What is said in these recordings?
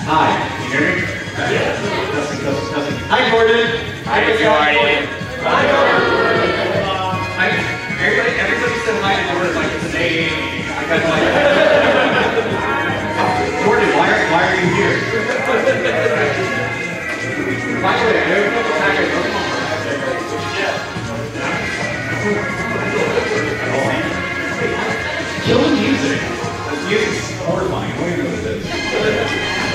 Hi, can you hear me? Yeah. Hi, Gordon. Hi, Jordan. Hi, Gordon. Everybody said hi to Gordon like it's an AA meeting. I got like, Gordon, why are you here? By the way, I know a couple hackers. Kill the music. The music's horrifying. I don't even know what it is.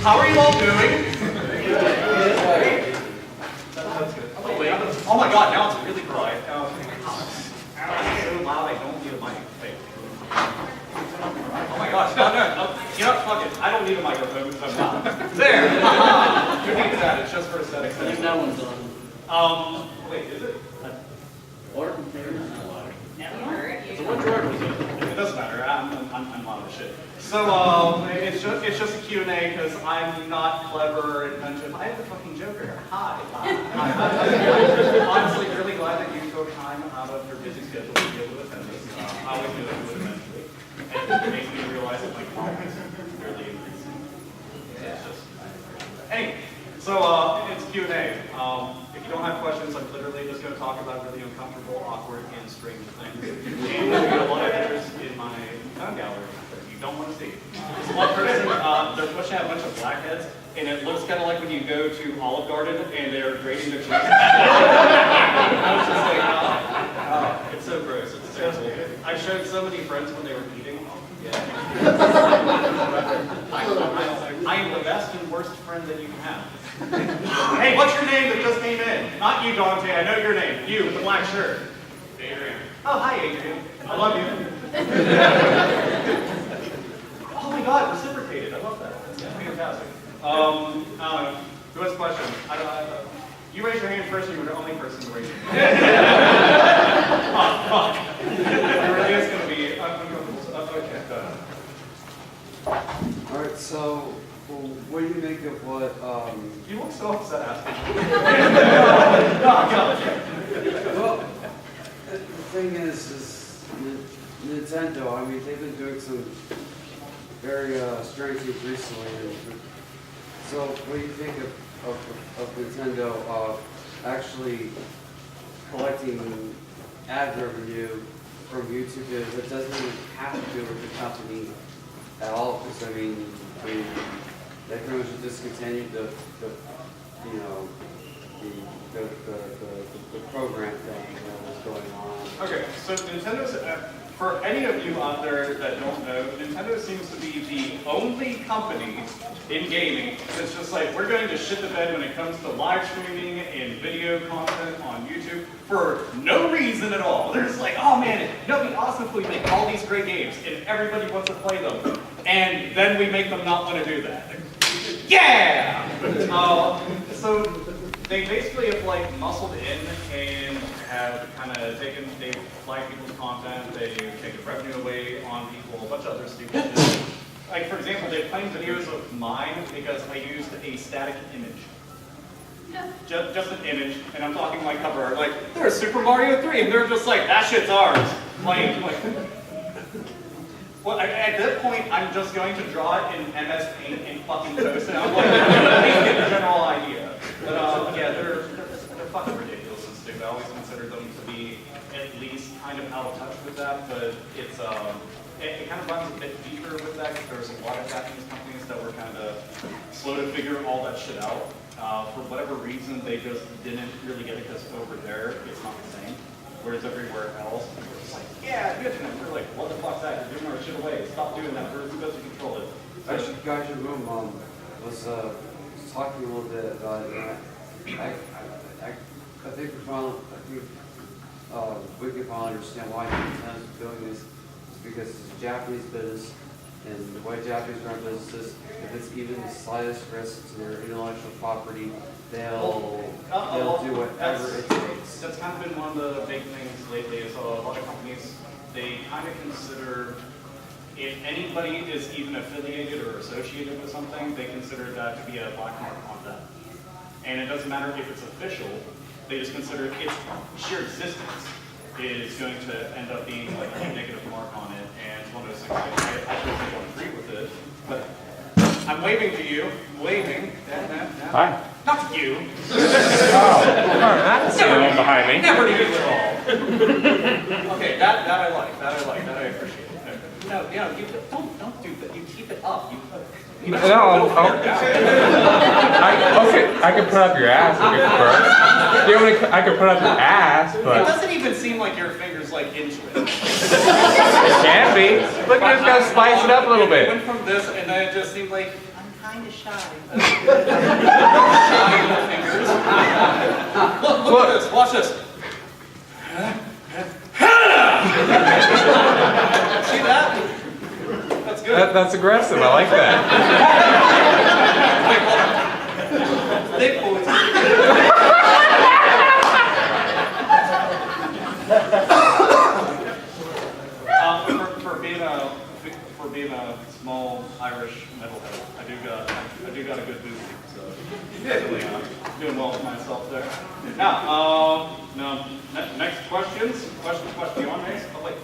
How are you all doing? Oh, wait. Oh my god, now it's really bright. It's so loud I don't need a mic. Wait. Oh my gosh, no. You know what, fuck it. I don't need a microphone because I'm not. There! Who needs that? It's just for aesthetics. I think that one's on. Wait, is it? Water? So what Jordan was it? It doesn't matter. I'm loud as shit. So it's just a Q&A because I'm not clever or inventive. I have the fucking Joker. Hi. Honestly, really glad that you took time out of your busy schedule to be able to attend this. I always knew that you would eventually. It makes me realize that my confidence is really increasing. It's just anyway. So it's Q&A. If you don't have questions, I'm literally just going to talk about really uncomfortable, awkward, and strange things. And there's a lot of pictures in my phone gallery that you don't want to see. This one person, they're pushing out a bunch of blackheads, and it looks kind of like when you go to Olive Garden and they're grating their cheese. I was just like, it's so gross. It's terrible. I showed so many friends when they were eating. I am the best and worst friend that you can have. Hey, what's your name that just came in? Not you, Dante. I know your name. You with the black shirt. Adrian. Oh, hi, Adrian. I love you. Oh my God, reciprocated. I love that. That's fantastic. Who has questions? You raise your hand first. You were the only person to raise your hand. Oh, fuck. It really is going to be uncomfortable. Okay, go ahead. All right, so what do you make of what? You look so upset asking. Well, the thing is Nintendo. I mean, they've been doing some very strange things recently. So, what do you think of Nintendo actually collecting ad revenue from YouTube? It doesn't even have to do with the company at all, because I mean, they pretty much discontinued the program thing that was going on. Okay, so Nintendo's, for any of you out there that don't know, Nintendo seems to be the only company in gaming that's just like, we're going to shit the bed when it comes to live streaming and video content on YouTube for no reason at all. They're just like, oh man, it'd be awesome if we make all these great games and everybody wants to play them. And then we make them not want to do that. Yeah! So they basically have like muscled in and have kind of they've flagged people's content, they've taken revenue away on people, a bunch of other stupid shit. Like for example, they've claimed videos of mine because I used a static image. Just an image, and I'm talking like cover art, like, there's Super Mario 3, and they're just like, that shit's ours. Like well, at that point, I'm just going to draw it in MS Paint and fucking post it. I'm like, please get the general idea. But yeah, they're fucking ridiculous and stupid. I always consider them to be at least kind of out of touch with that, but it's it kind of runs a bit deeper with that because there's a lot of Japanese companies that were kind of slow to figure all that shit out. For whatever reason, they just didn't really get it because over there, it's not the same. Whereas everywhere else, we're just like, yeah, good. And we're like, what the fuck's that? You're giving our shit away. Stop doing that. We're supposed to control it. So, Actually, guys, your room was talking a little bit about it. I think we can finally understand why Nintendo's doing this. It's because it's a Japanese business, and the way Japanese run businesses, if it's even the slightest risk to their intellectual property, they'll do whatever it takes. That's kind of been one of the big things lately. Is a lot of companies, they kind of consider if anybody is even affiliated or associated with something, they consider that to be a black mark on them. And it doesn't matter if it's official, they just consider its sheer existence is going to end up being like a negative mark on it. And it's one of those things, I personally don't agree with it. But I'm waving to you, waving. Hi. Not to you. Oh, that's someone behind me. Never to you at all. Okay, that I like, that I appreciate. No, you don't do that. You keep it up. No, okay, I can put up your ass if you prefer. I could put up your ass, It but doesn't even seem like your fingers like into it. it can be. Look, you just gotta spice it up a little It bit. went from this, and then it just seemed like I'm kind of shy. Shy little fingers. Look at this. Watch this. See that? That's good. That's aggressive. I like that. Big boys. For being a small Irish metalhead, I do got a good boot, so definitely doing well with myself there. Now, next questions. Question on this. Oh wait,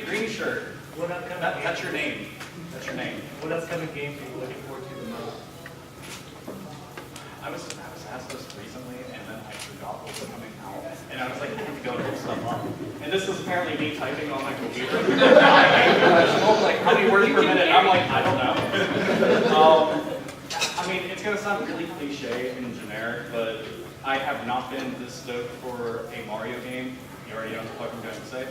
green shirt. What upcoming That's your name. That's your name. What upcoming games are you looking forward to the most? I was asked this recently, and then I forgot what was coming out, and I was like, I have to go look stuff up. And this is apparently me typing on my computer. Like, how many words per minute? I'm like, I don't know. I mean, it's gonna sound really cliche and generic, but I have not been this stoked for a Mario game. You already know what the fuck I'm going to say.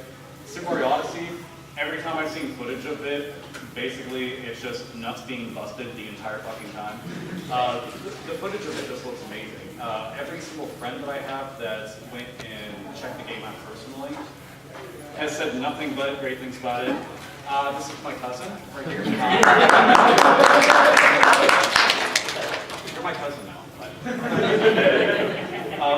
Super Mario Odyssey. Every time I've seen footage of it, basically it's just nuts being busted the entire fucking time. The footage of it just looks amazing. Every single friend that I have that went and checked the game out personally has said nothing but great things about it. This is my cousin right here. You're my cousin now.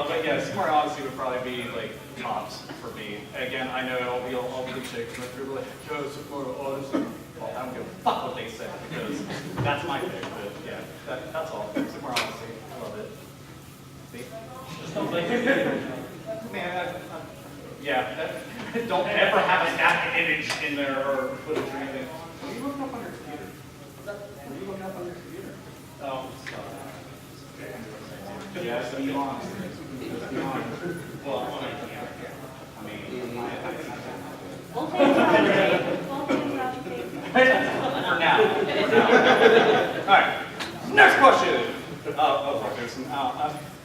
But yeah, Super Mario Odyssey would probably be like tops for me. Again, I know I'll be the chick when people are like, yo, Super Mario Odyssey. Well, I don't give a fuck what they say because that's my pick. But yeah, that's all. Super Mario Odyssey, I love it. See? Man, don't ever have a static image in there or footage or anything. What are you looking up on your computer? What are you looking up on your computer? Oh, stop. Yes, be honest. Just be honest. Well, I mean, We'll take it out, Dave. We'll take it out, Dave. for now. All right. Next question. There's some.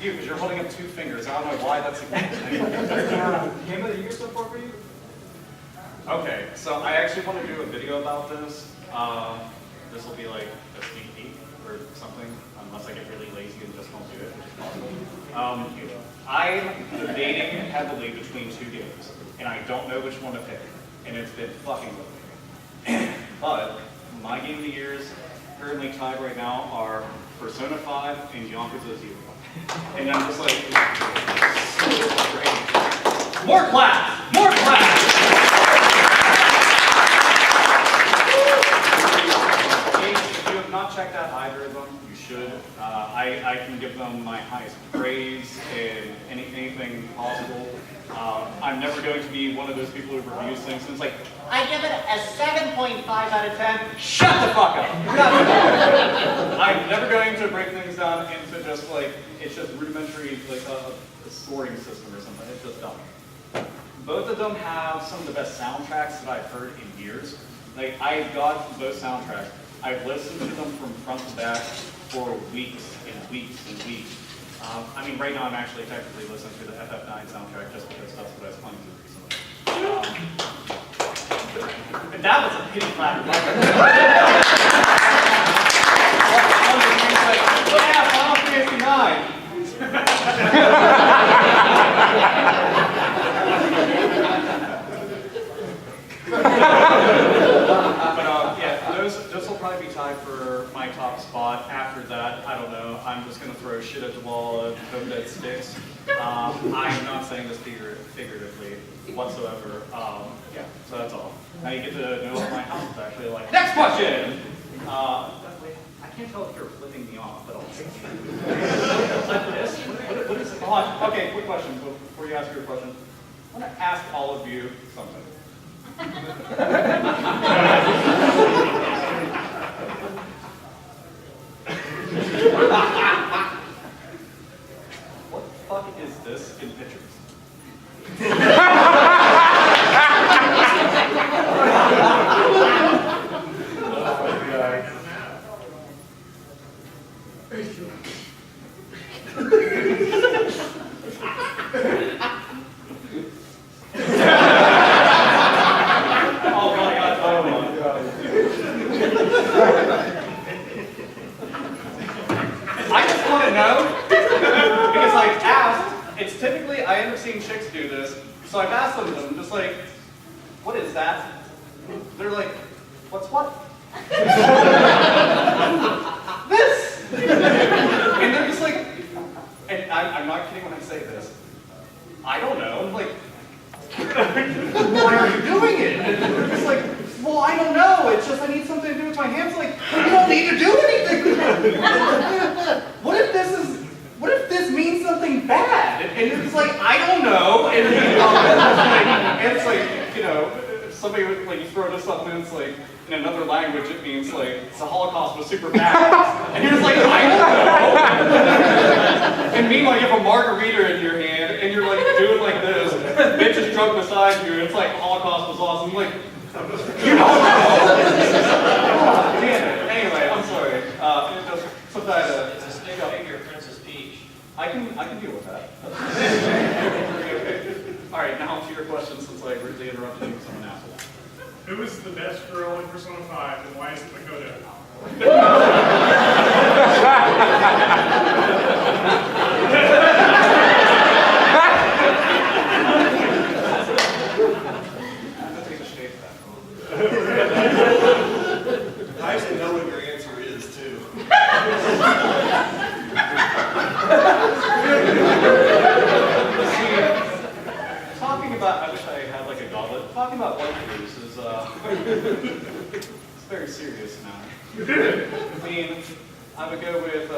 You, because you're holding up two fingers. I don't know why that's significant. Game of the year so far for you? Okay, so I actually want to do a video about this. This will be like a sneak peek or something, unless I get really lazy and just won't do it, which is possible. I'm debating heavily between two games, and I don't know which one to pick, and it's been fucking with me. But my game of the years currently tied right now are Persona 5 and Yakuza 0. And I'm just like, so great. More class! More class! If you have not checked out either of them, you should. I can give them my highest praise in anything possible. I'm never going to be one of those people who reviews things and it's like, I give it a 7.5 out of 10. Shut the fuck up! I'm never going to break things down into just like, it's just rudimentary, like a scoring system or something. It's just dumb. Both of them have some of the best soundtracks that I've heard in years. Like, I've got both soundtracks. I've listened to them from front to back for weeks and weeks and weeks. I mean, right now I'm actually technically listening to the FF9 soundtrack just because that's what I was playing through recently. And that was a pity clap. Yeah, Final Fantasy 9. But yeah, those will probably be tied for my top spot. After that, I don't know. I'm just gonna throw shit at the wall and hope that sticks. I'm not saying this figuratively whatsoever. Yeah, so that's all. Now you get to know what my house is actually like. Next question! I can't tell if you're flipping me off, but I'll take it. like this? What is it? Hold on. Okay, quick question before you ask your question. I want to ask all of you something. What the fuck is this in pictures? I just want to know, because I've asked, it's typically, I end up seeing chicks do this, so I've asked them, I'm just like, what is that? They're like, what's what? This! And they're just like, and I'm not kidding when I say this, I don't know, I'm like, why are you doing it? And they're just like, well, I don't know, it's just I need something to do with my hands. Like, you don't need to do anything. What if this means something bad? And you're just like, I don't know. And it's like, you know, somebody would, like, you throw this up and it's like, in another language it means like, the Holocaust was super bad. And you're just like, I don't know. And meanwhile you have a margarita in your hand and you're like doing like this. Bitch is drunk beside you and it's like, Holocaust was awesome. I'm like, you don't know. Anyway, I'm sorry. Sometimes Your Princess Peach. I can deal with that. Okay. All right, now to your question, since I rudely interrupted you with someone else. Who is the best girl in Persona 5 and why is it Makoto? I actually know what your answer is, too. Talking about, I wish I had like a goblet. Talking about white blues is, it's very serious now. I mean, I would go with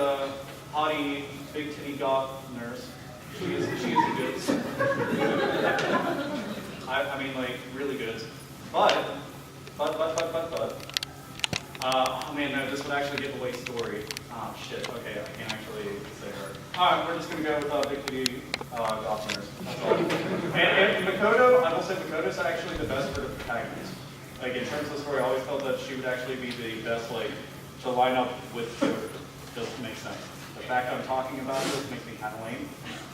hottie, big titty goth nurse. She is a goods. I mean, like, really good. But, oh man, no, this would actually give away story. Oh shit, okay, I can't actually say her. Alright, we're just gonna go with big titty goth nurse. That's all. And Makoto, I will say Makoto's actually the best for the protagonist. Like, in terms of the story, I always felt that she would actually be the best, like, to line up with Kyoto. Doesn't make sense. The fact I'm talking about this makes me kind of lame.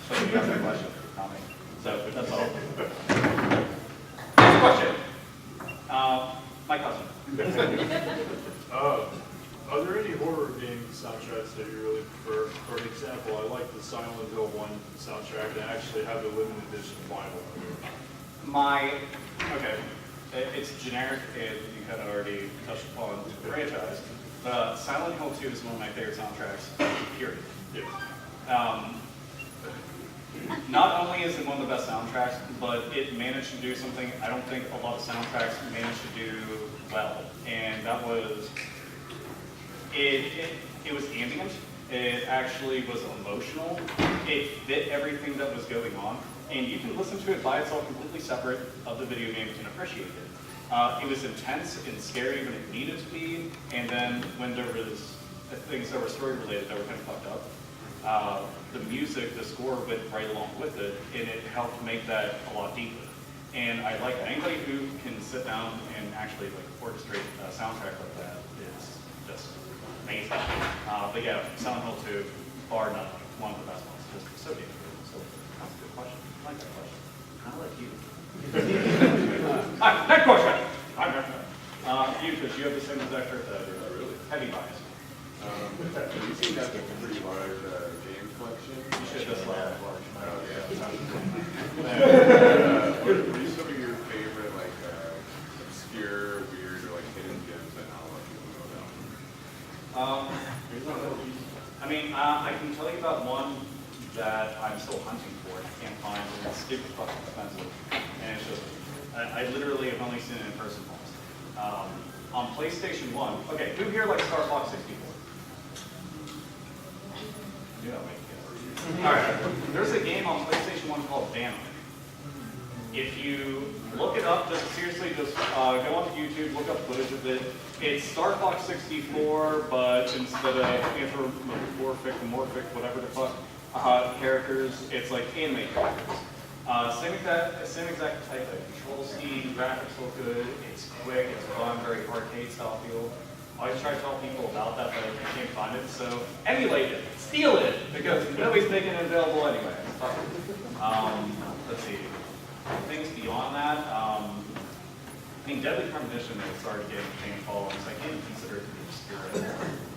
So you have a question for me. So, that's all. Next question. My cousin. Are there any horror game soundtracks that you really prefer? For example, I like the Silent Hill 1 soundtrack and I actually have the limited edition vinyl. Okay, it's generic and you kind of already touched upon the franchise. Silent Hill 2 is one of my favorite soundtracks, period. Yeah. Not only is it one of the best soundtracks, but it managed to do something I don't think a lot of soundtracks managed to do well. And that was, it was ambient, it actually was emotional, it fit everything that was going on, and you can listen to it by itself completely separate of the video game and appreciate it. It was intense and scary when it needed to be, and then when there was things that were story related that were kind of fucked up, the music, the score went right along with it, and it helped make that a lot deeper. And I like that. Anybody who can sit down and actually like orchestrate a soundtrack like that is just amazing. But yeah, Silent Hill 2, bar none, one of the best ones. Just so deep. So that's a good question. I like that question. I like you. Alright, next question. You, because you have the same exact shirt that I do. Really? Heavy bias. You seem to have a pretty large game collection. You should just large. Oh, yeah. What are some of your favorite, like, obscure, weird, or like hidden gems that not a lot of people know about? I mean, I can tell you about one that I'm still hunting for. I can't find, and it's stupid fucking expensive. And it's just, I literally have only seen it in person once. On PlayStation 1, okay, who here likes Star Fox 64? You know me, Alright, there's a game on PlayStation 1 called Banner. If you look it up, just seriously, just go onto YouTube, look up footage of it. It's Star Fox 64, but instead of anthropomorphic, whatever the fuck, characters, it's like anime characters. Same exact type of control scheme, graphics look good, it's quick, it's fun, very arcade style feel. I always try to tell people about that, but I can't find it, so emulate it, steal it, because nobody's making it available anyway. Let's see, things beyond that, I mean, Deadly Premonition has started getting fan followings, I can't consider it to be obscure.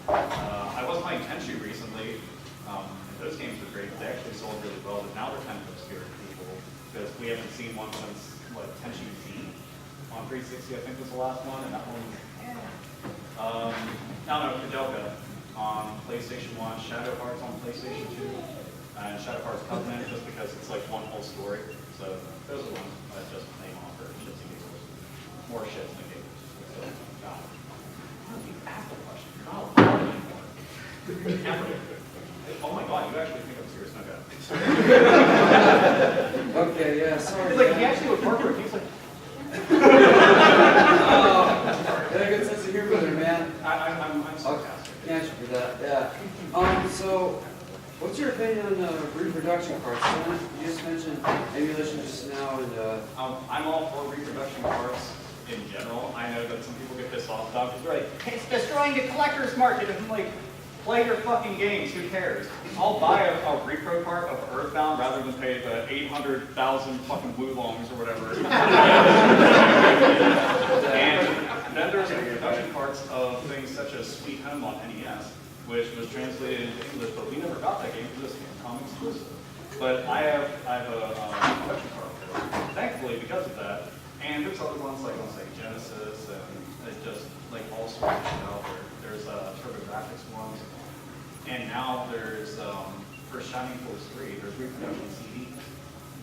I was playing Tenchu recently, and those games were great, they actually sold really well, but now they're kind of obscure to people, because we haven't seen one since, what, Tenchu Z on 360, I think was the last one, and that one was, I don't know, Kudelka on PlayStation 1, Shadow Hearts on PlayStation 2, and Shadow Hearts Covenant, just because it's like one whole story. So those are the ones I just name off for shits and giggles. More shits than giggles. So, you asked the question. You're not allowed anymore. Oh my god, you actually think I'm serious? Okay. Okay, yeah, sorry. It's like, he actually would work for it. He's like, Got a good sense of humor there, man. I'm sarcastic. Thank you for that, yeah. So, what's your opinion on reproduction parts? You just mentioned emulation just now, and I'm all for reproduction parts in general. I know that some people get pissed off about it because they're like, it's destroying the collector's market. And I'm like, play your fucking games, who cares? I'll buy a repro part of Earthbound rather than pay the 800,000 fucking woolongs or whatever. And then there's reproduction parts of things such as Sweet Home on NES, which was translated into English, but we never got that game because it's comic exclusive. But I have a reproduction part for it, thankfully because of that. And there's other ones like, let's say, Genesis, and it's just like all sorts of shit out there. There's TurboGrafx ones, and now there's, for Shining Force 3, there's reproduction CDs.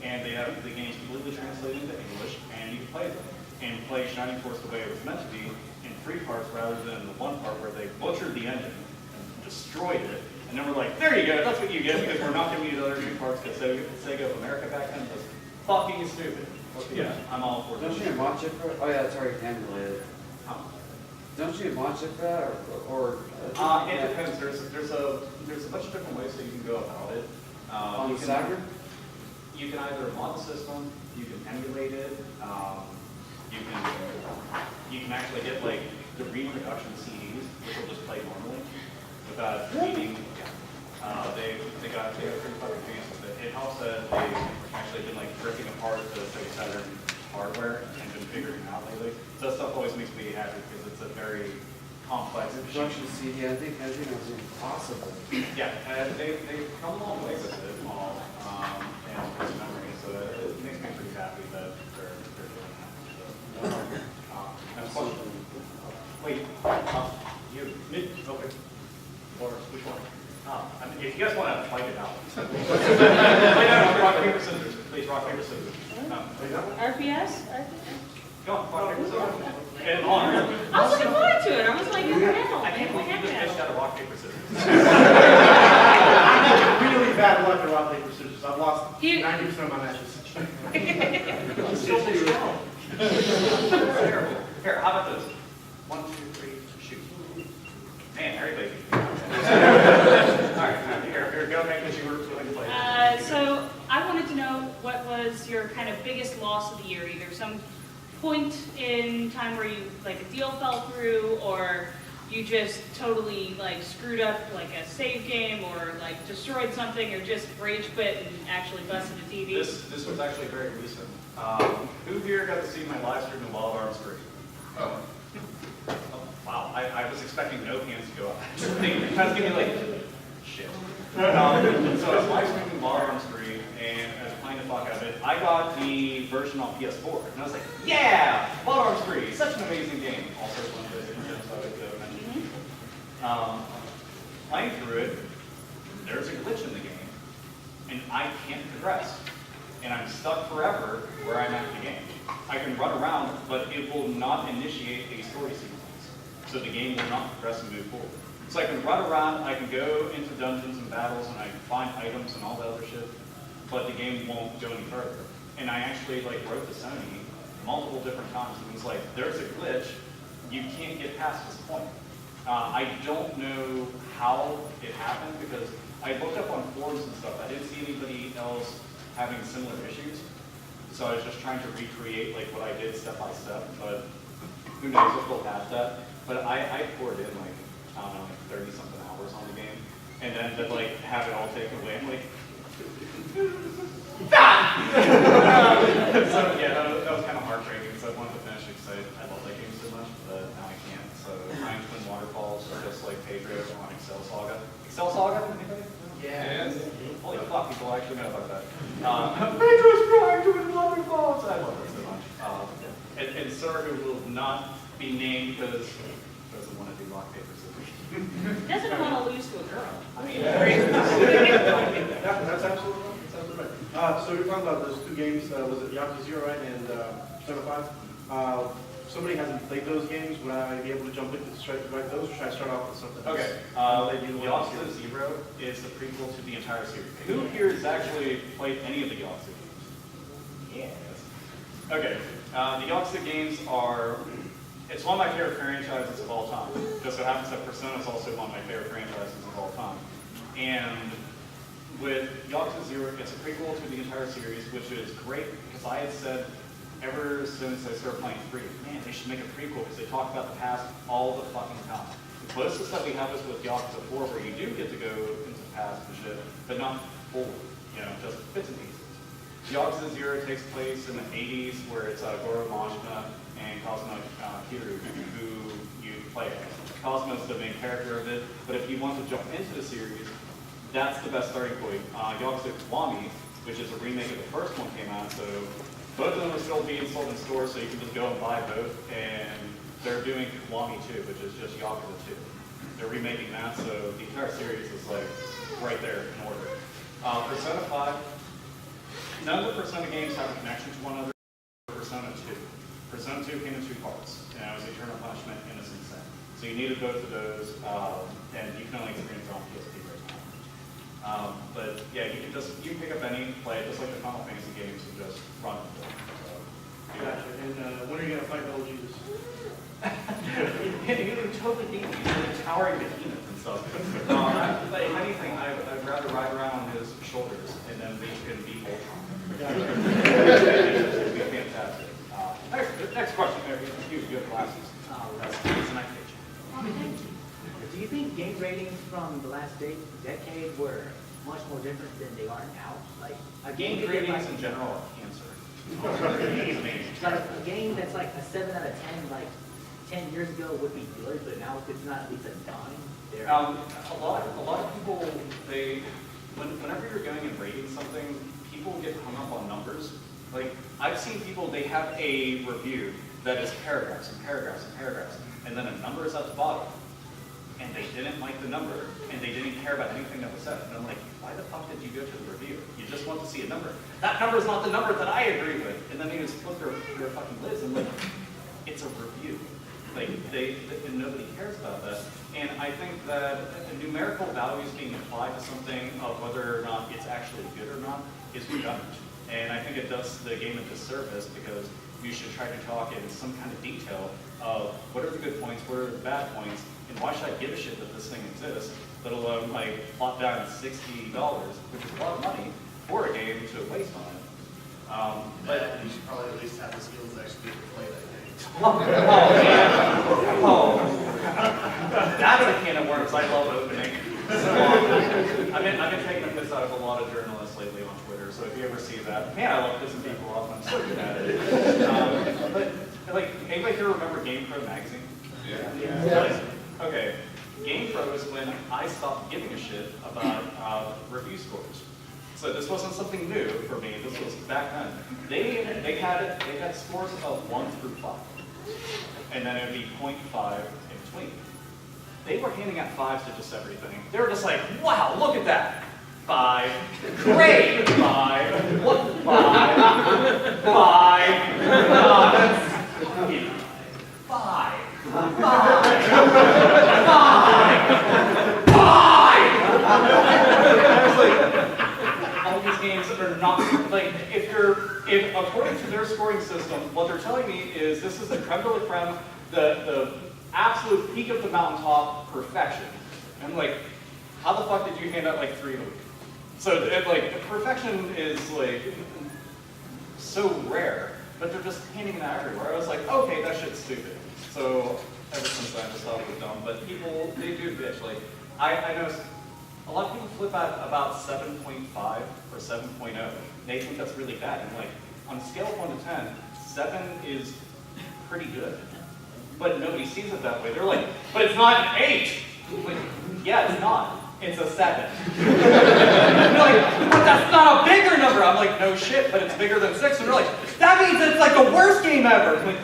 And they have the games completely translated into English, and you can play them. And play Shining Force the way it was meant to be, in 3 parts rather than the 1 part where they butchered the engine and destroyed it. And then we're like, there you go, that's what you get, because we're not giving you the other 2 parts, because Sega of America back then was fucking stupid. Yeah, I'm all for don't this. you need a mod chip for it? Oh yeah, it's already emulated. Don't you need a mod chip for that, or It depends. There's a bunch of different ways that you can go about it. on the Saturn? You can either mod the system, you can emulate it, you can actually get like the reproduction CDs, which will just play normally without needing. They got pretty fucking fancy with it. It helps that they actually been like ripping apart the Sega Saturn hardware and been figuring it out lately. So that stuff always makes me happy because it's a very complex machine. Production CD, I think that was impossible. Yeah, they've come a long way with it all, and it's memory, so it makes me pretty happy that they're doing that. So, that's fun. Wait, you, okay, or which one? I mean, if you guys want to fight it out. Fight out, rock, paper, scissors. Please, rock, paper, scissors. RPS? Go on, rock, paper, scissors. And on. I was looking forward to it. I was like, what the hell? I can't believe you just pitched out of rock, paper, scissors. I'm really bad luck at rock, paper, scissors. I've lost 90% of my matches. Still stay strong. Terrible. Here, how about this? 1, 2, 3, shoot. Man, everybody. All right, here, go ahead, because you were willing to play. So I wanted to know what was your kind of biggest loss of the year, either some point in time where you, like, a deal fell through, or you just totally, like, screwed up, like, a save game, or, like, destroyed something, or just rage quit and actually busted a TV? This was actually very recent. Who here got to see my live stream of Wild Arms 3? Oh, wow, I was expecting no hands to go up. Kind of giving like, shit. So I was live streaming Wild Arms 3, and I was playing the fuck out of it. I got the version on PS4, and I was like, yeah, Wild Arms 3, such an amazing game. Also one of the engines I would mention. Playing through it, there's a glitch in the game, and I can't progress. And I'm stuck forever where I'm at the game. I can run around, but it will not initiate a story sequence. So the game will not progress and move forward. So I can run around, I can go into dungeons and battles, and I can find items and all that other shit, but the game won't go any further. And I actually like wrote to Sony multiple different times, and was like, there's a glitch, you can't get past this point. I don't know how it happened, because I looked up on forums and stuff, I didn't see anybody else having similar issues. So I was just trying to recreate like what I did step by step, but who knows if we'll have that. But I poured in like, I don't know, like 30 something hours on the game. And then to like have it all taken away, I'm like, so yeah, that was kind of heartbreaking because I wanted to finish it because I love that game so much, but now I can't. So Time Twin Waterfalls are just like Pedro on Excel Saga. Excel Saga? Anybody? Yes. Holy fuck, people actually know about that. Pedro's crying to his waterfalls! I love it so much. And Sir, who will not be named because he doesn't want to do rock, paper, scissors. Doesn't want to lose to a girl. I mean, That's absolutely right. That's absolutely right. So you're talking about those two games, was it Yakuza 0, right, and Persona 5? Somebody hasn't played those games, would I be able to jump into straight right those, or should I start off with something else? okay, Yakuza 0 is the prequel to the entire series. Who here has actually played any of the Yakuza games? Yes. Okay, the Yakuza games are, it's one of my favorite franchises of all time. Just so happens that Persona is also one of my favorite franchises of all time. And with Yakuza 0, it's a prequel to the entire series, which is great because I had said ever since I started playing 3, man, they should make a prequel because they talk about the past all the fucking time. The closest that we have is with Yakuza 4, where you do get to go into the past and shit, but not forward, you know, just bits and pieces. Yakuza 0 takes place in the 80s, where it's Goro Majima and Cosmo Kiryu who you play as. Cosmo's the main character of it, but if you want to jump into the series, that's the best starting point. Yakuza Kiwami, which is a remake of the first one, came out, so both of them are still being sold in stores, so you can just go and buy both, and they're doing Kiwami 2, which is just Yakuza 2. They're remaking that, so the entire series is like right there in order. Persona 5, none of the Persona games have a connection to one another. Persona 2. Persona 2 came in 2 parts, and it was Eternal Punishment, Innocent Sin. So you needed both of those, and you can only experience it on PSP right now. But yeah, you can pick up any, play it just like the Final Fantasy games, and just run with it. So, Gotcha. And when are you going to fight old Jesus? you totally need to use towering behemoth and stuff. But if anything, I'd rather ride around on his shoulders, and then we can be Ultron. It would be fantastic. Next question. You have glasses. It's a nice picture. Do you think game ratings from the last decade were much more different than they are now? Like a Game that ratings like, in general are cancer. like a game that's like a 7 out of 10, like 10 years ago would be good, but now if it's not at least a 9, they're a lot of people, whenever you're going and rating something, people get hung up on numbers. Like I've seen people, they have a review that is paragraphs and paragraphs and paragraphs, and then a number is at the bottom. And they didn't like the number, and they didn't care about anything that was said. And I'm like, why the fuck did you go to the review? You just want to see a number. That number is not the number that I agree with. And then they just flip their fucking lids and like, it's a review. Like, and nobody cares about that. And I think that numerical values being applied to something of whether or not it's actually good or not is redundant. And I think it does the game a disservice because you should try to talk in some kind of detail of what are the good points, what are the bad points, and why should I give a shit that this thing exists, let alone like plop down $60, which is a lot of money for a game to waste on it. But you should probably at least have the skills to actually play that game. Oh, yeah. Oh. That's a can of worms I love opening. So, I've been taking a piss out of a lot of journalists lately on Twitter, so if you ever see that, man, I love pissing people off, I'm so good at it. But, like, anybody here remember GamePro magazine? Yeah. Okay, GamePro is when I stopped giving a shit about review scores. So this wasn't something new for me. This was back then. They had scores of 1 through 5, and then it would be 0.5 in between. They were handing out 5s to just everything. They were just like, wow, look at that. 5, great. 5, what? 5, 5, 5, 5, 5. games are not, like, if according to their scoring system, what they're telling me is this is the creme de la creme, the absolute peak of the mountaintop perfection. And I'm like, how the fuck did you hand out like 3 a week? So, like, perfection is, like, so rare, but they're just handing it out everywhere. I was like, okay, that shit's stupid. So, ever since then, I just thought it was dumb. But people, they do bitch. Like, I noticed a lot of people flip out about 7.5 or 7.0. They think that's really bad. And like, on a scale of 1 to 10, 7 is pretty good. But nobody sees it that way. They're like, but it's not an 8. I'm like, yeah, it's not. It's a 7. They're like, but that's not a bigger number. I'm like, no shit, but it's bigger than 6. And they're like, that means it's like the worst game ever. I'm like,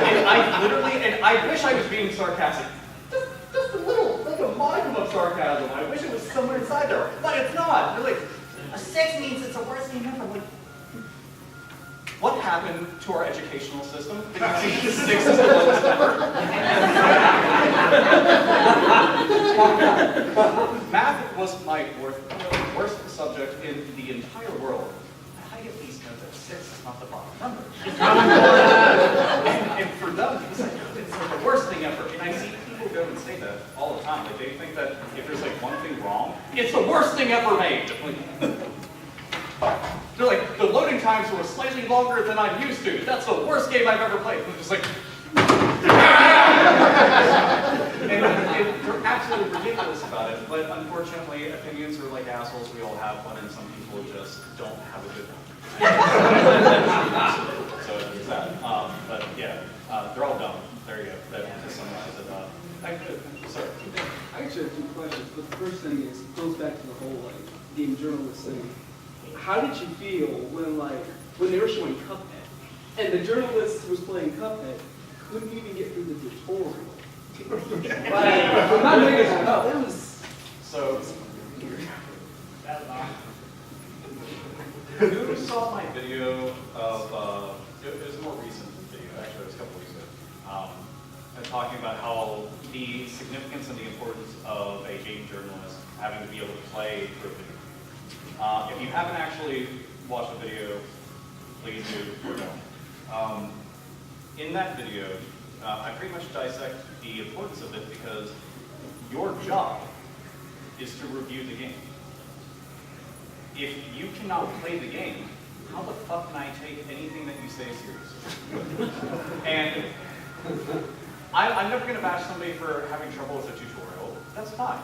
and I literally, and I wish I was being sarcastic. Just a little, like a modicum of sarcasm. I wish it was somewhere inside there, but it's not. They're like, a 6 means it's the worst game ever. I'm like, what happened to our educational system? Because 6 is the lowest ever. Math was my worst subject in the entire world. I at least know that 6 is not the bottom number. and for them, it's like the worst thing ever. And I see people go and say that all the time. Like they think that if there's like one thing wrong, it's the worst thing ever made. They're like, the loading times were slightly longer than I'm used to. That's the worst game I've ever played. They're just like, and they're absolutely ridiculous about it. But unfortunately, opinions are like assholes. We all have one, and some people just don't have a good one. So it's that. But yeah, they're all dumb. There you go. To summarize it. Sorry. I actually have 2 questions, but the first thing is, it goes back to the whole game journalist thing. How did you feel when they were showing Cuphead, and the journalist who was playing Cuphead couldn't even get through the tutorial? I'm not making that up. That was so. Who saw my video of, it was a more recent video, actually it was a couple weeks ago, talking about how the significance and the importance of a game journalist having to be able to play through a video. If you haven't actually watched the video, please do or don't. In that video, I pretty much dissect the importance of it because your job is to review the game. If you cannot play the game, how the fuck can I take anything that you say seriously? And I'm never going to bash somebody for having trouble with a tutorial. That's fine.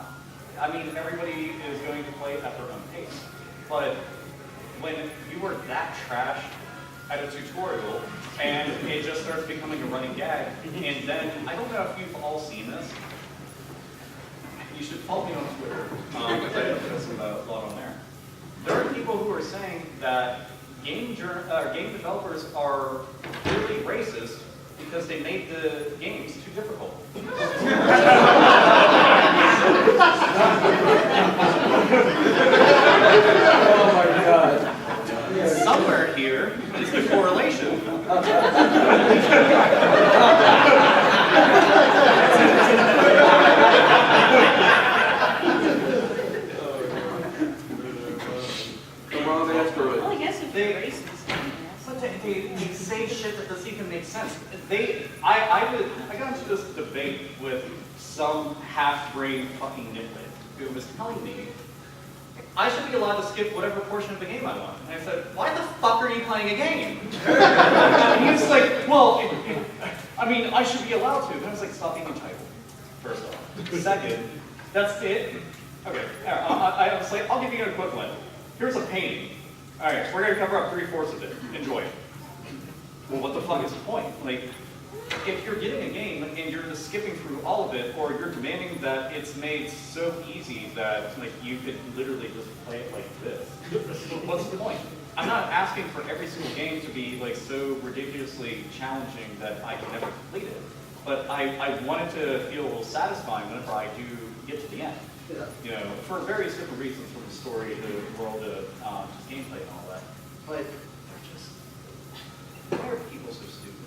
I mean, everybody is going to play at their own pace. But when you are that trash at a tutorial and it just starts becoming a running gag, and then, I don't know if you've all seen this. You should follow me on Twitter, because I put some a lot on there. There are people who are saying that game developers are really racist because they made the games too difficult. oh my god. Somewhere here is the correlation. Well, I guess if they're racist. But they say shit that doesn't even make sense. I got into this debate with some half-brain fucking nitwit who was telling me I should be allowed to skip whatever portion of the game I want. And I said, why the fuck are you playing a game? And he was like, well, I mean, I should be allowed to. And I was like, stop being entitled, first off. Second, that's it. Okay, I was like, I'll give you an equivalent. Here's a painting. All right, we're going to cover up 3/4 of it. Enjoy it. Well, what the fuck is the point? Like, if you're getting a game and you're just skipping through all of it, or you're demanding that it's made so easy that like you could literally just play it like this, what's the point? I'm not asking for every single game to be like so ridiculously challenging that I can never complete it, but I want it to feel satisfying whenever I do get to the end. Yeah. You know, for various different reasons, from the story to the world to just gameplay and all that. But they're just, why are people so stupid?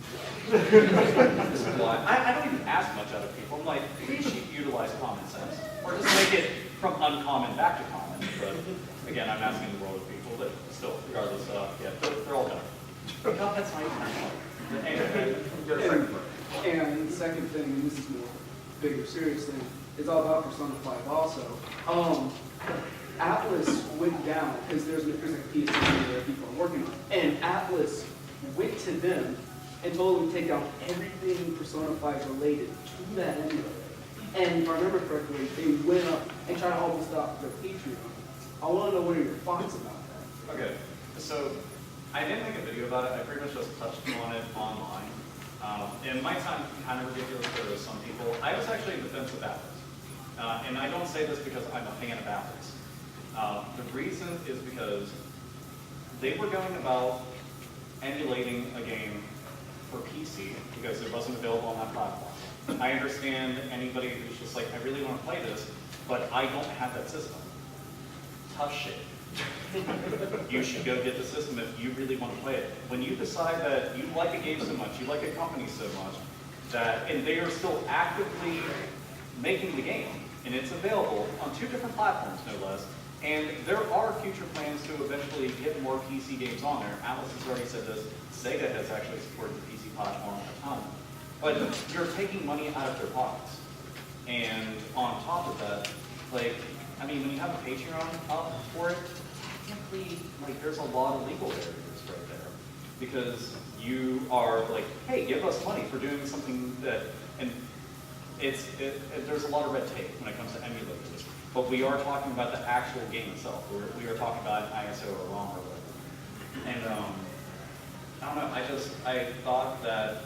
This is why I don't even ask much out of people. I'm like, please utilize common sense, or just make it from uncommon back to common, but again, I'm asking the world of people, but still, regardless, yeah, they're all done. Cuphead's not even hard. Anyway, your second part. And the second thing, and this is more bigger, serious thing, it's all about Persona 5 also. Atlas went down, because there's like a piece that people are working on, and Atlas went to them and told them to take down everything Persona 5 related to that emulator. And if I remember correctly, they went up and tried to almost stop their Patreon. I want to know what are your thoughts about that? Okay, so I didn't make a video about it. I pretty much just touched on it online. It might sound kind of ridiculous to some people. I was actually in defense of Atlas. And I don't say this because I'm a fan of Atlas. The reason is because they were going about emulating a game for PC because it wasn't available on that platform. I understand anybody who's just like, I really want to play this, but I don't have that system. Tough shit. You should go get the system if you really want to play it. When you decide that you like a game so much, you like a company so much, that, and they are still actively making the game, and it's available on 2 different platforms, no less, and there are future plans to eventually get more PC games on there. Atlas has already said this. Sega has actually supported the PC platform a ton. But you're taking money out of their pockets. And on top of that, like, I mean, when you have a Patreon up for it, technically, like, there's a lot of legal barriers right there. Because you are like, hey, give us money for doing something that, and there's a lot of red tape when it comes to emulators. But we are talking about the actual game itself. We are talking about ISO or ROM or whatever. And I don't know, I thought that,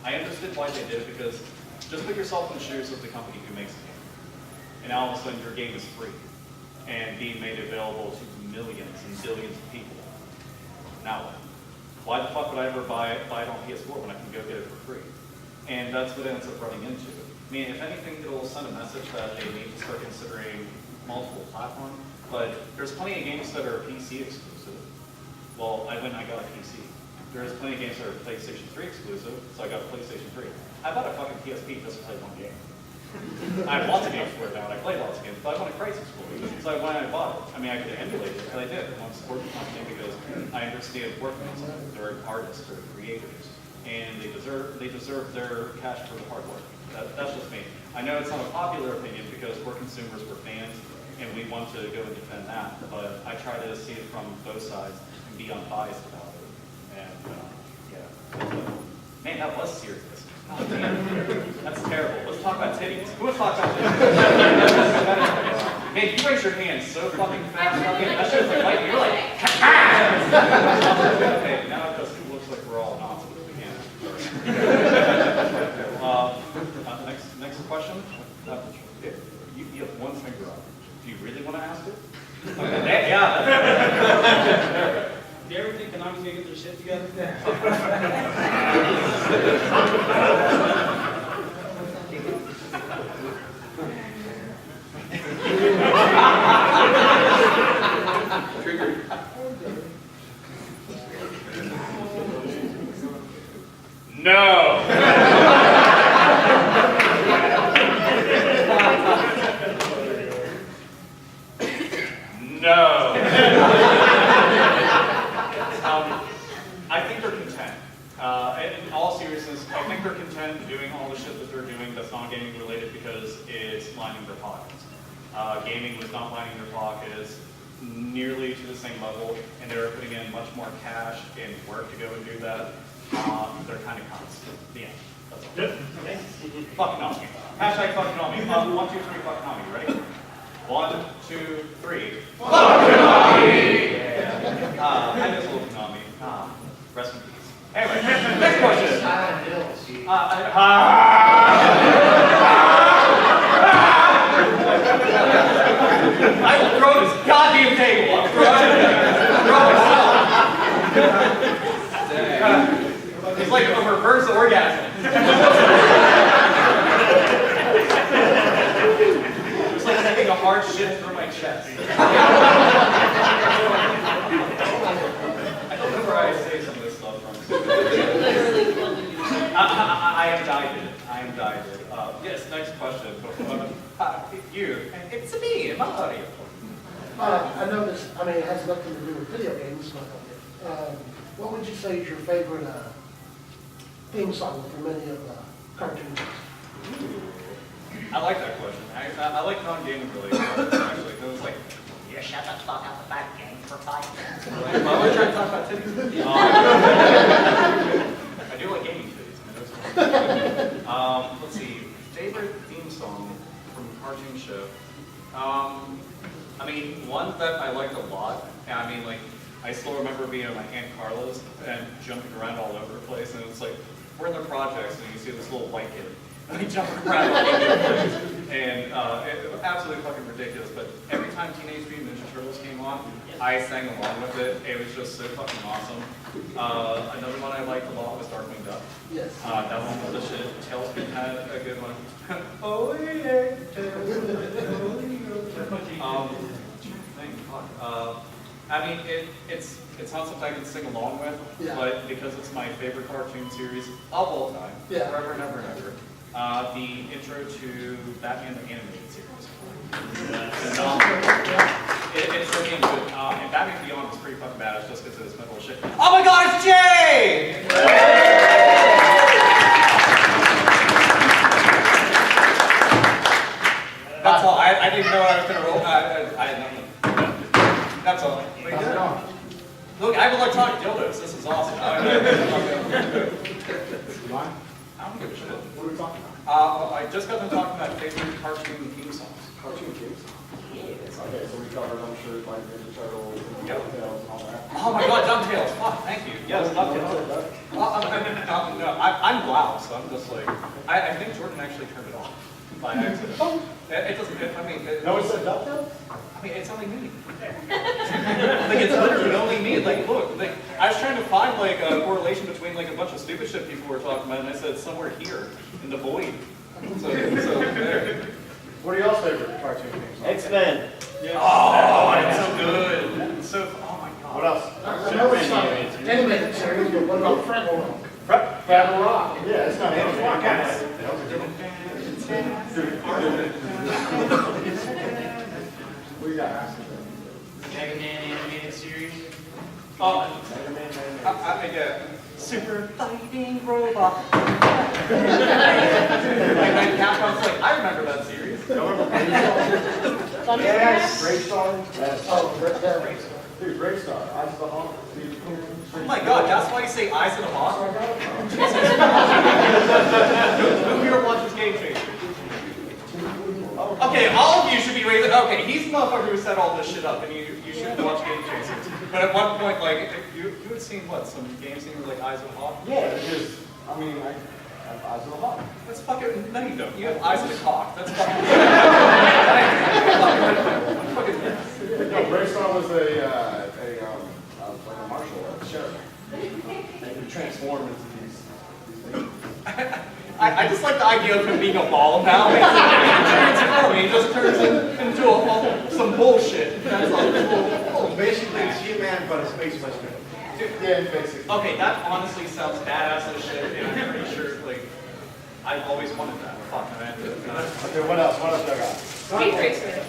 I understood why they did it because just put yourself in the shoes of the company who makes the game. And now all of a sudden your game is free and being made available to millions and billions of people. Now what? Why the fuck would I ever buy it on PS4 when I can go get it for free? And that's what it ends up running into. I mean, if anything, it'll send a message that they need to start considering multiple platforms, but there's plenty of games that are PC exclusive. Well, I went and I got a PC. There's plenty of games that are PlayStation 3 exclusive, so I got a PlayStation 3. I bought a fucking PSP just to play one game. I have lots of games for it now, and I play lots of games, but I want a Crisis Core, so I went and I bought it. I mean, I could emulate it, but I did. I want to support the company because I understand working on something. They're artists, they're creators, and they deserve their cash for the hard work. That's just me. I know it's not a popular opinion because we're consumers, we're fans, and we want to go and defend that, but I try to see it from both sides and be unbiased about it. And yeah, man, that was serious. Oh, man. That's terrible. Let's talk about titties. Who wants to talk about titties? Man, you raise your hand so fucking fast. That shit was like lightning. You're like, okay, now it just looks like we're all nonsense again. Next question. You have one finger up. Do you really want to ask it? Okay, yeah. Do you ever think Konami's gonna get their shit together? No. No. I think they're content. In all seriousness, I think they're content doing all the shit that they're doing that's not gaming related because it's lining their pockets. Gaming was not lining their pockets nearly to the same level, and they're putting in much more cash and work to go and do that. They're kind of constant. The end. That's all. Yep. Fucking on me. Hashtag fucking on me. 1, 2, 3, fucking on me. Ready? 1, 2, 3. Fucking on me! Yeah. I miss a little Konami. Rest in peace. Anyway, next question. I will throw this goddamn table. I'll throw it. It's like a reverse orgasm. It's like taking a hard shit through my chest. I don't know where I say some of this stuff from. I am dyed it. Yes, next question. It's me, Mario. I noticed, I mean, it has nothing to do with video games, but what would you say is your favorite theme song from any of the cartoons? I like that question. I like non-gaming related questions, actually. It was like, You shut the fuck up about game for fight. why would I try to talk about titties? I do like gaming titties. Let's see. Favorite theme song from a cartoon show? I mean, one that I liked a lot, and I mean, like, I still remember being at my Aunt Carla's and jumping around all over the place, and it's like, we're in the projects, and you see this little white kid, and he jumping around all over the place, and it was absolutely fucking ridiculous, but every time Teenage Mutant Ninja Turtles came on, I sang along with it. It was just so fucking awesome. Another one I liked a lot was Darkwing Duck. Yes. That one was the shit. Tailspin had a good one. Oh yeah. I mean, it's not something I can sing along with, Yeah. but because it's my favorite cartoon series of all time, Yeah. forever and ever and ever, the intro to Batman the Animated Series. It's so damn good. And Batman Beyond was pretty fucking badass just because of this metal shit. Oh my god, it's Jay! That's all. I didn't know I was going to roll. I didn't know. That's all. Look, I have electronic dildos. This is awesome. I don't give a shit. What are we talking about? I just got them talking about favorite cartoon theme songs. Cartoon games? Okay, so we covered, I'm sure, like Ninja Turtles, and DuckTales, and all that. Oh my god, DuckTales. Fuck, thank you. Yes, DuckTales. No, I'm loud, so I'm just like, I think Jordan actually turned it off by accident. It doesn't, I mean, No one said DuckTales? I mean, it's only me. Like, it's literally only me. Like, look, like, I was trying to find, like, a correlation between, like, a bunch of stupid shit people were talking about, and I said it's somewhere here, in the void. So there. What are y'all's favorite cartoon games? X-Men. Oh, it's so good. It's so, oh my god. What else? I know it's not animated series, but what about Fraggle Rock? Fraggle Rock. Yeah, it's not Fraggle Rock. That was a good one. What do you got? Mega Man animated series. Oh, I get super fighting robot. Like Capcom's like, I remember that series. Yes. Great Star. Yes. Oh, Red Dude, Great Star. Eyes of the Hawk. Oh my god, that's why you say Eyes of the Hawk? Who here watches Game Changer? Okay, all of you should be raising. Okay, he's the motherfucker who set all this shit up, and you should watch Game Chasers. But at one point, like, you had seen what, some games named like Eyes of the Hawk? Yeah, because, I mean, I have Eyes of the Hawk. That's fucking, no you don't. You have Eyes of the Cock. That's fucking. No, Great Star was like a martial art show. And you transform into these things. I just like the idea of him being a ball now. He just turns into some bullshit. That's all. Basically, it's He-Man, but a space western. Yeah, basically. Okay, that honestly sounds badass as shit, and I'm pretty sure, like, I've always wanted that. Fuck, man. Okay, what else? What else I got? Speed Racer.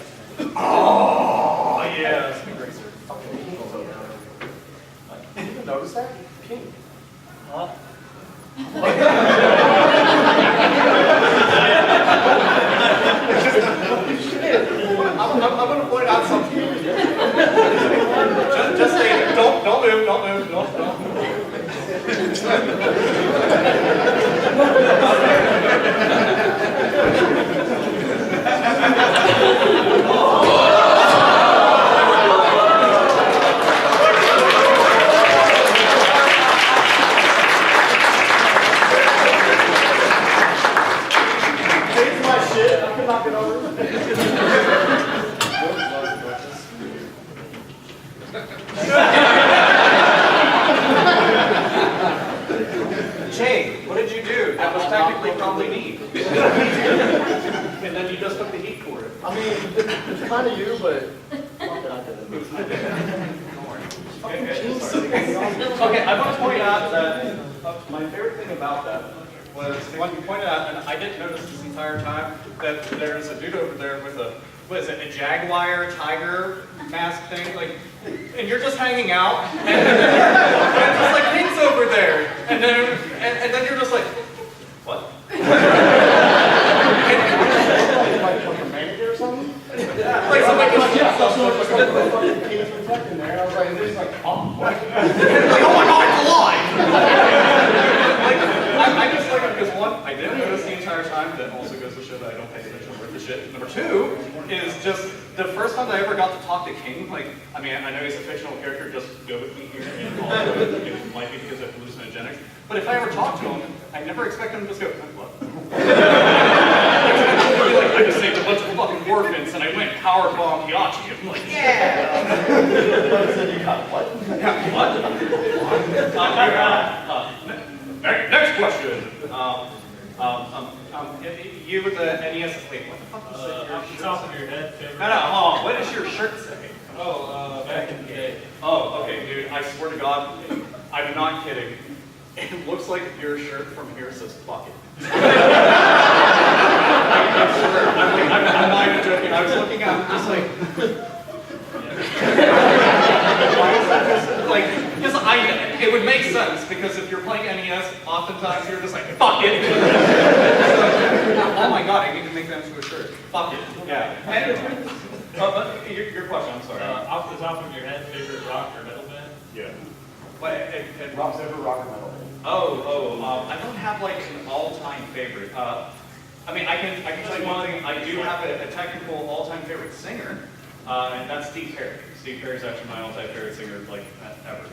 Oh, yeah, Speed Racer. You didn't notice that? Pink. Huh? I'm going to point out something. Just stay there. Don't move. Don't move. It's my shit. I can knock it over. Jay, what did you do? That was technically probably neat. And then you just took the heat for it. I mean, it's kind of you, but fuck it, I did it. Okay, I want to point out that my favorite thing about that was when you pointed out, and I didn't notice this entire time, that there's a dude over there with a, what is it, a jaguar, tiger mask thing, like, and you're just hanging out, and just like Pink's over there, and then you're just like, what? Like a manager or something? Like somebody was, Yeah, so it's like a fucking case reflecting there. I was like, there's like, oh, what? like, oh my god, it's alive! I just like it because one, I didn't notice the entire time. That also goes to show that I don't pay attention worth the shit. Number two is just the first time I ever got to talk to King. Like, I mean, I know he's a fictional character. Just go with me here, and also it might be because of hallucinogenics. But if I ever talk to him, I never expect him to just go, what? I just saved a bunch of fucking orphans, and I went power bomb Yachi. I'm like, yeah. You got what? Yeah, what? Next question. You with the NES. Wait, what the fuck is that? Off the top of your head, favorite? No, hold on. What does your shirt say? Oh, back in the day. Oh, okay, dude. I swear to God, I'm not kidding. It looks like your shirt from here says "fuck it." I'm not even joking. I was looking at it, just like. It would make sense because if you're playing NES, oftentimes you're just like, fuck it. Oh my god, I need to make that into a shirt. Fuck it. Yeah. And, but your question, I'm sorry. Off the top of your head, favorite rock or metal band? Yeah. But and Rob's ever rock and metal. I don't have like an all-time favorite. I mean, I can tell you one thing. I do have a technical all-time favorite singer, and that's Steve Perry. Steve Perry's actually my all-time favorite singer, like ever.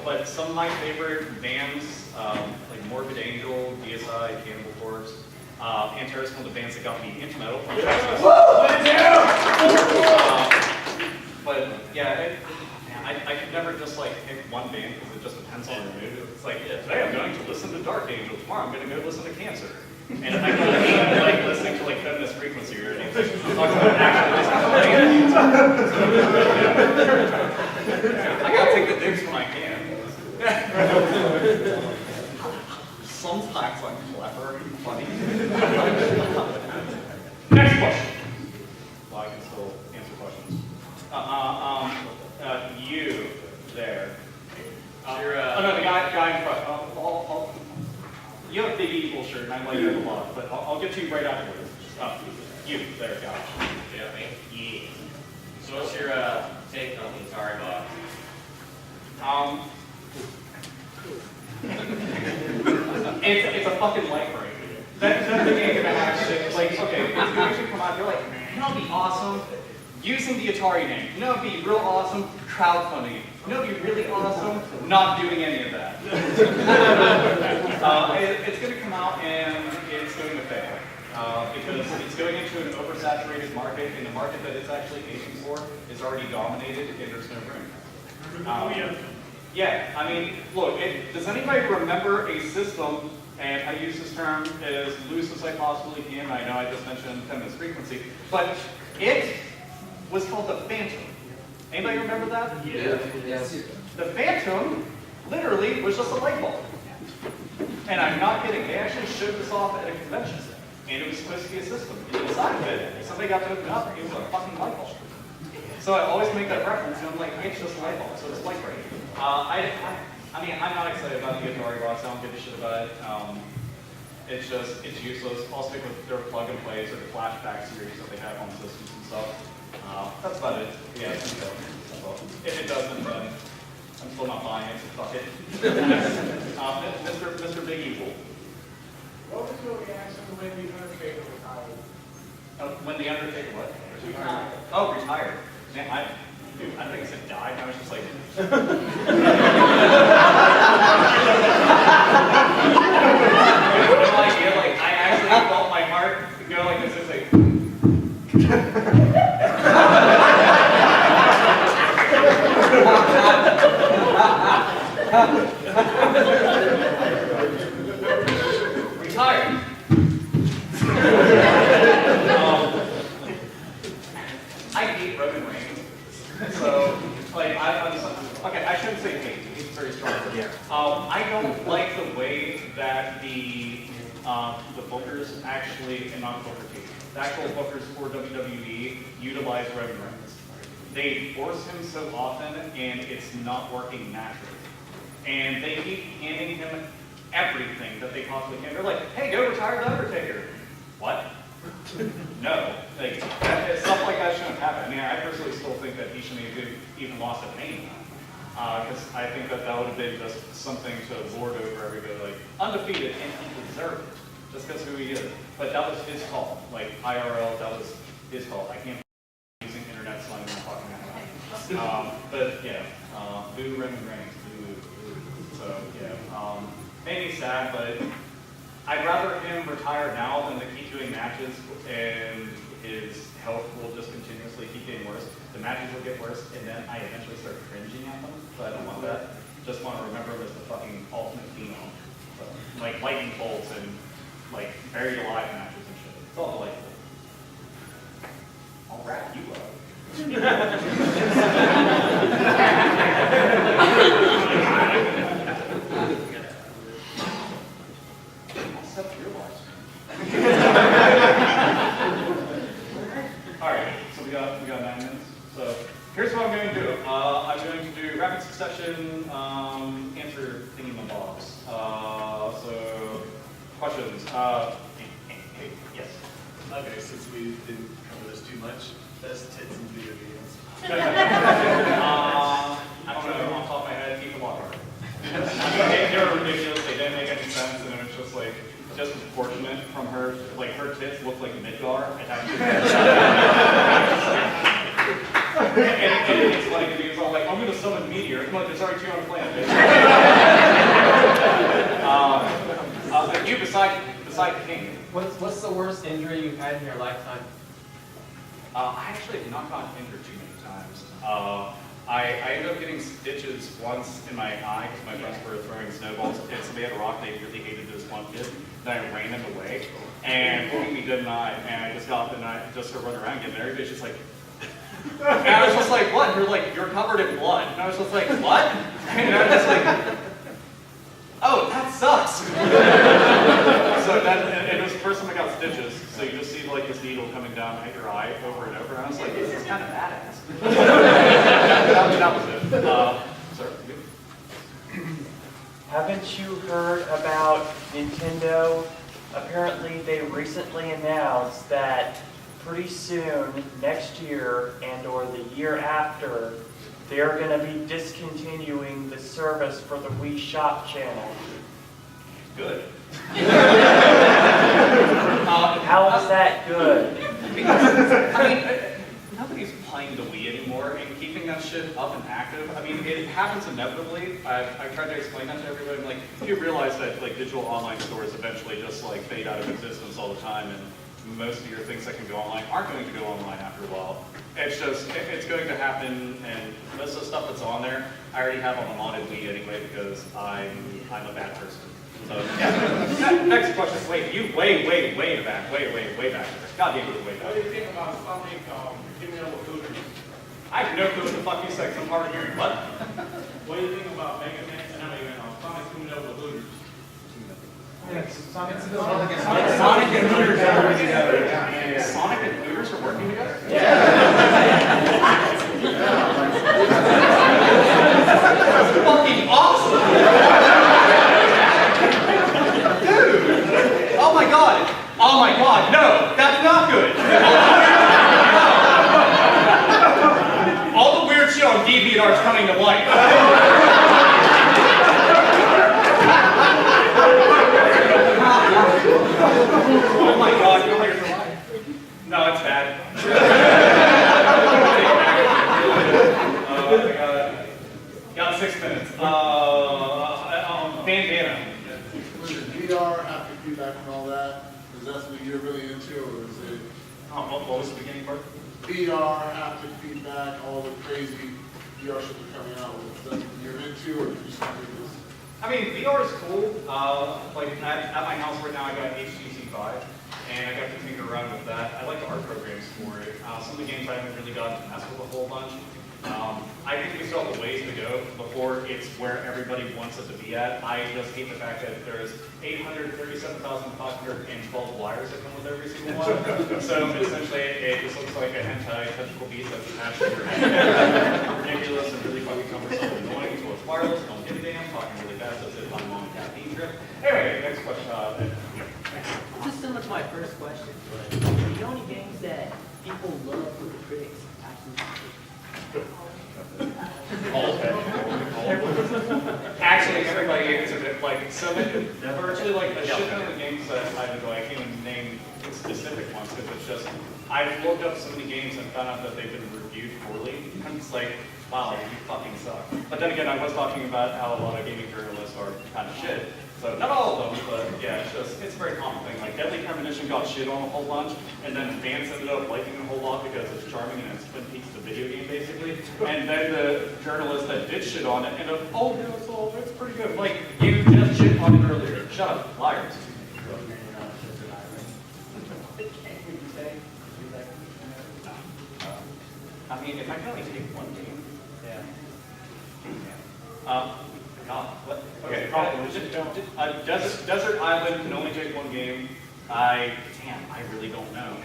But some of my favorite bands, like Morbid Angel, DSI, Cannibal Corpse, Antares, one of the bands that got me into metal. But yeah, I could never just like pick one band because it just depends on the mood. It's like, yeah, today I'm going to listen to Dark Angel, tomorrow I'm going to go listen to Cancer. And I don't like listening to like Feminist Frequency or anything. I'm talking about actually listening to I gotta take the dibs when I can. Sometimes I'm clever and funny. Next question. Well, I can still answer questions. You there. Oh no, the guy in front. You have a big evil shirt, and I like it a lot, but I'll get to you right afterwards. You there, guy. Yeah, me? Yeah. So what's your take on the Atari box? It's a fucking light break. That's the game gonna have shit. Like, okay, it's going to come out, you're like, you know what'd be awesome? Using the Atari name. You know what'd be real awesome? Crowdfunding it. You know what'd be really awesome? Not doing any of that. It's going to come out and it's going to fail. Because it's going into an oversaturated market, and the market that it's actually aiming for is already dominated, and there's no room. Yeah, I mean, look, does anybody remember a system, and I use this term as loose as I possibly can, I know I just mentioned Feminist Frequency, but it was called the Phantom. Anybody remember that? Yeah. Yes. The Phantom literally was just a light bulb. And I'm not kidding, they actually showed this off at a convention center. And it was supposed to be a system. And inside of it, somebody got to open it up, it was a fucking light bulb. So I always make that reference, and I'm like, it's just a light bulb, so it's light break. I mean, I'm not excited about the Atari box, I don't give a shit about it. It's useless. I'll stick with their plug and plays or the flashback series that they have on systems and stuff. That's about it. Yeah, if it doesn't, then I'm still not buying it, so fuck it. Mr. Big Evil. What was your reaction when the Undertaker retired? When the Undertaker what? Retired. Oh, retired. Man, I think I said died. I was just like. No idea. Like I actually felt my heart go like this. It's like. Retired. I hate Roman Reigns. So, like, I'm just, okay, I shouldn't say hate. He's very strong. Yeah. I don't like the way that the the bookers actually, and not Booker T, the actual bookers for WWE utilize Roman Reigns. They force him so often, and it's not working naturally. And they keep handing him everything that they possibly can. They're like, hey, go retire The Undertaker. What? No. Like, stuff like that shouldn't happen. I mean, I personally still think that he shouldn't have even lost a name. Because I think that that would have been just something to lord over everybody, like, undefeated, and he deserved it, just because who he is. But that was his fault. Like, IRL, that was his fault. I can't be using internet slang when I'm talking about it. But, yeah, boo Roman Reigns, boo. So, yeah, made me sad, but I'd rather him retire now than to keep doing matches, and his health will just continuously keep getting worse. The matches will get worse, and then I eventually start cringing at them, so I don't want that. Just want to remember him as the fucking ultimate phenom. So, like lightning bolts and like buried alive matches and shit. It's all delightful. I'll wrap you up. Alright, so we got 9 minutes. So here's what I'm going to do. I'm going to do rapid succession answer thingy-my-bobs. So questions. Yes. Okay, since we didn't cover this too much, best tits in video games. I don't know, off the top of my head, Ethan Lockhart. They were ridiculous, they didn't make any sense, and it was just like, just proportionate from her, like her tits looked like Midgar attached to her. And it's funny, because he was all like, I'm going to summon Meteor. Come on, there's already 2 on the planet, bitch. But you beside the king. What's the worst injury you've had in your lifetime? I actually have not gotten injured too many times. I ended up getting stitches once in my eye because my friends were throwing snowballs and somebody had a rock and they really hated this one kid. Then I ran him away and hit me dead in the eye, and I just got up and I just started running around getting everybody's just like, and I was just like, what? They're like, you're covered in blood. And I was just like, what? And I was just like, oh, that sucks. So that, it was the first time I got stitches. So you just see like this needle coming down at your eye over and over. And I was like, this is kind of badass. that was it. Sorry. Haven't you heard about Nintendo? Apparently they recently announced that pretty soon, next year and or the year after, they're going to be discontinuing the service for the Wii Shop channel. Good. How is that good? Because, I mean, nobody's playing the Wii anymore, and keeping that shit up and active, I mean, it happens inevitably. I've tried to explain that to everybody. I'm like, you realize that like digital online stores eventually just like fade out of existence all the time, and most of your things that can go online aren't going to go online after a while. It's just, it's going to happen, and most of the stuff that's on there, I already have on the modded Wii anyway because I'm a bad person. So, yeah. Next question. Wait, you way back. Way back. God damn it, way back. What do you think about Sonic giving up with Hooters? I have no clue what the fuck you said, 'cause I'm hard of hearing. What? What do you think about Mega Man and Sonic giving up with Hooters? Sonic and Hooters are working together. Sonic and Hooters are working together? That's fucking awesome! Dude! Oh my god! Oh my god, no! That's not good! All the weird shit on DeviantArt's coming to light. Oh my god, you're like, no, it's bad. Got 6 minutes. Bandana. Should VR have to feedback and all that? Is that something you're really into, or is it? What was the beginning part? VR, haptic feedback, all the crazy VR shit that's coming out. Is that something you're into, or do you just think this? I mean, VR is cool. Like at my house right now, I got HTC Vive, and I got to tinker around with that. I like the art programs for it. Some of the games I haven't really gotten to mess with a whole bunch. I think we still have a ways to go before it's where everybody wants it to be at. I just hate the fact that there's 837,512 wires that come with every single one. So essentially, it just looks like a hentai tentacle beast that's attached to your head. Ridiculous and really fucking cumbersome and annoying. So it's wireless, don't give a damn, talking really fast, that's it, I'm on a caffeine trip. Anyway, next question. This is similar to my first question, but the only games that people love for the critics actually. Actually, everybody is a bit like, so many, virtually like a shit ton of the games that I enjoy, I can't even name specific ones because it's just, I've looked up so many games and found out that they've been reviewed poorly. I'm just like, wow, you fucking suck. But then again, I was talking about how a lot of gaming journalists are kind of shit. So not all of them, but yeah, it's a very common thing. Like Deadly Premonition got shit on a whole bunch, and then fans ended up liking it a whole lot because it's charming and it's Twin Peaks the video game basically. And then the journalists that did shit on it ended up, oh no, it's pretty good. Like you just shit on it earlier. Shut up, liars. I mean, if I can only take one game, yeah. God, what? Okay, Desert Island can only take one game. I really don't know.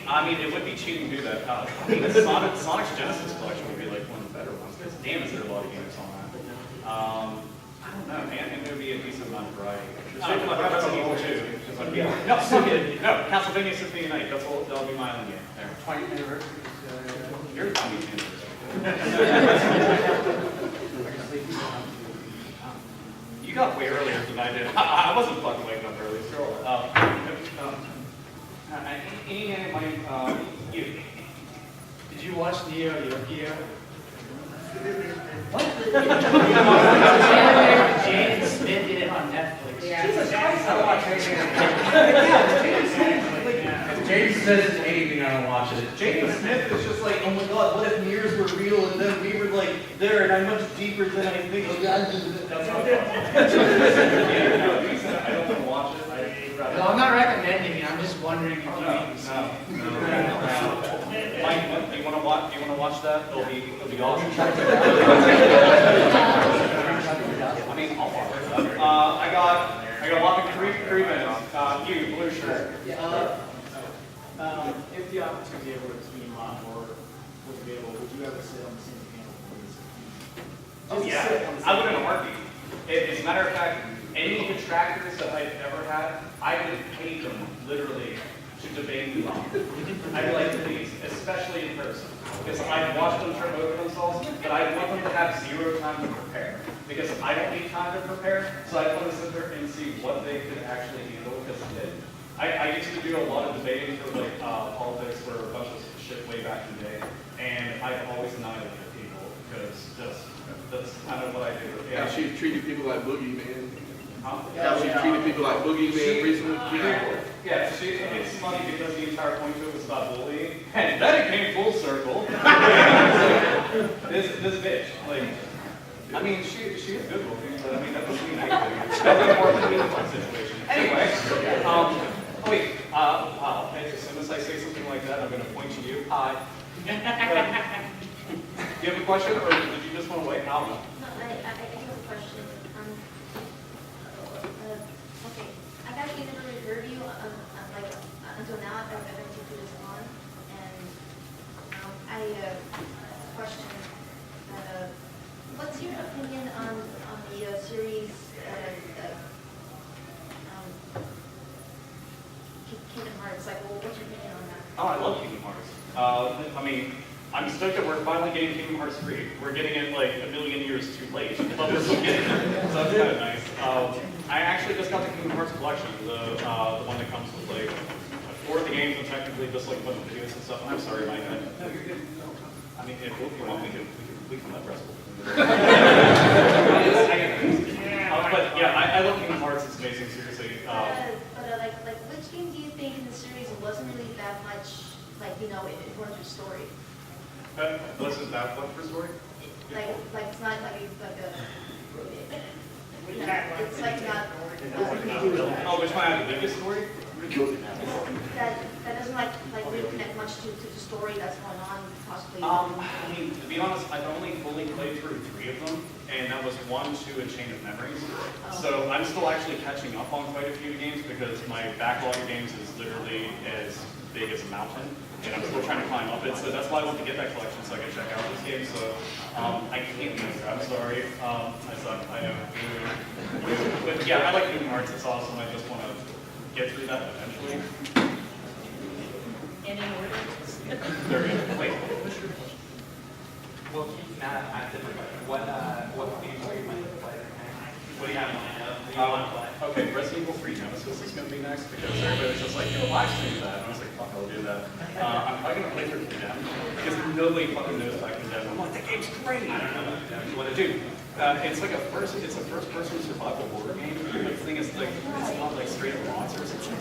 I mean, it would be cheating to do that. I mean, the Sonic's Genesis collection would be like one of the better ones, because damn, is there a lot of games on that. I don't know, man, and there would be a decent amount of variety. Resident Evil 2. No, fuck it. No, Castlevania Symphony of the Night. That'll be my only game. There. 20th anniversary. Your 20th anniversary. You got way earlier than I did. I wasn't fucking waking up early. Scroll. Any game like you? Did you watch Neo Yokio? What? James Smith did it on Netflix. Jesus Christ, I watched it. James Smith is anything, I don't watch it. James Smith is just like, oh my god, what if mirrors were real and then we were like there and I'm much deeper than I think. That's how I don't want to watch it. No, I'm not recommending it. I'm just wondering if you Mike, do you want to watch that? It'll be awesome. I mean, I'll watch it. I got a lot of 3 minutes. You, blue shirt. if the opportunity ever to team up or was available, would you ever sit on the same panel? Oh yeah, I would in a heartbeat. As a matter of fact, any detractors that I've ever had, I would pay them literally to debate me on. I'd be like, please, especially in person. Because I've watched them trip over themselves, but I want them to have 0 time to prepare. Because I don't need time to prepare, so I want to sit there and see what they could actually handle, because I used to do a lot of debating for like politics for a bunch of shit way back in the day, and I've always annihilated people, because that's kind of what I do. Yeah, she treated people like boogeyman. Huh? How she treated people like boogeyman recently. Yeah, it's funny because the entire point to it was about bullying, and then it came full circle. this bitch, like, I mean, she is good looking, but I mean, that doesn't mean anything. That's more of a meaningful situation. Anyway, wait, wow, as soon as I say something like that, I'm going to point to you. Hi. Do you have a question, or did you just want to wait? No, I do have a question. Okay, I got to give a review like until now. I've been to do this on, and I question. What's your opinion on the series Kingdom Hearts? Like, what's your opinion on that? Oh, I love Kingdom Hearts. I mean, I'm stoked that we're finally getting Kingdom Hearts 3. We're getting it like a million years too late, but we're still getting it. So that's kind of nice. I actually just got the Kingdom Hearts collection, the one that comes with like 4 of the games and technically just like a bunch of videos and stuff. I'm sorry, Mike. No, you're good. I mean, if you want, we can let Russell. But yeah, I love Kingdom Hearts. It's amazing, seriously. Like, which game do you think in the series wasn't really that much, like, in terms of story? Wasn't that much for story? Like it's not like it's like not. Oh, which one had the biggest story? That doesn't like like really connect much to the story that's going on, possibly? I mean, to be honest, I've only fully played through 3 of them, and that was 1, 2, and Chain of Memories. So I'm still actually catching up on quite a few games because my backlog of games is literally as big as a mountain, and I'm still trying to climb up it. So that's why I want to get that collection so I can check out this game. So I can't answer. I'm sorry. I suck. I know. But yeah, I like Kingdom Hearts. It's awesome. I just want to get through that eventually. And in order? There we go. Wait. Well, keep that active. What games are you planning to play? What do you have lined up? Okay, Resident Evil 3 Nemesis is going to be next because everybody was just like, yo, live stream that. And I was like, fuck, I'll do that. I'm probably going to play through Condemned because nobody fucking knows about Condemned. I'm like, that game's great. I don't know what to do. It's like a first-person survival horror game. The thing is, like, it's not like straight up monsters. It's like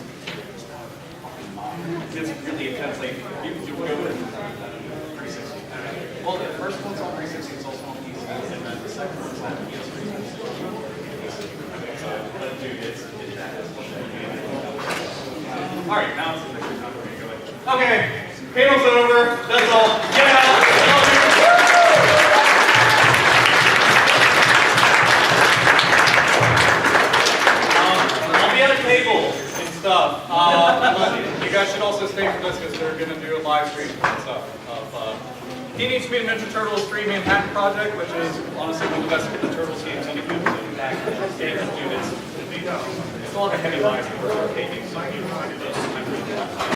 fucking monsters. It's really intense. Like, you go to 360. Well, the first one's on 360. It's also on PC, and then the second one's on PS3. But dude, it's all right, now it's the next time we're going. Okay, panel's over. That's all. Get out. I'll be at a table and stuff. But you guys should also stay for this because they're going to do a live stream and stuff of Teenage Mutant Ninja Turtles 3 Manhattan Project, which is honestly one of the best Turtles games on the Cube. It's still on a heavy line for arcade games.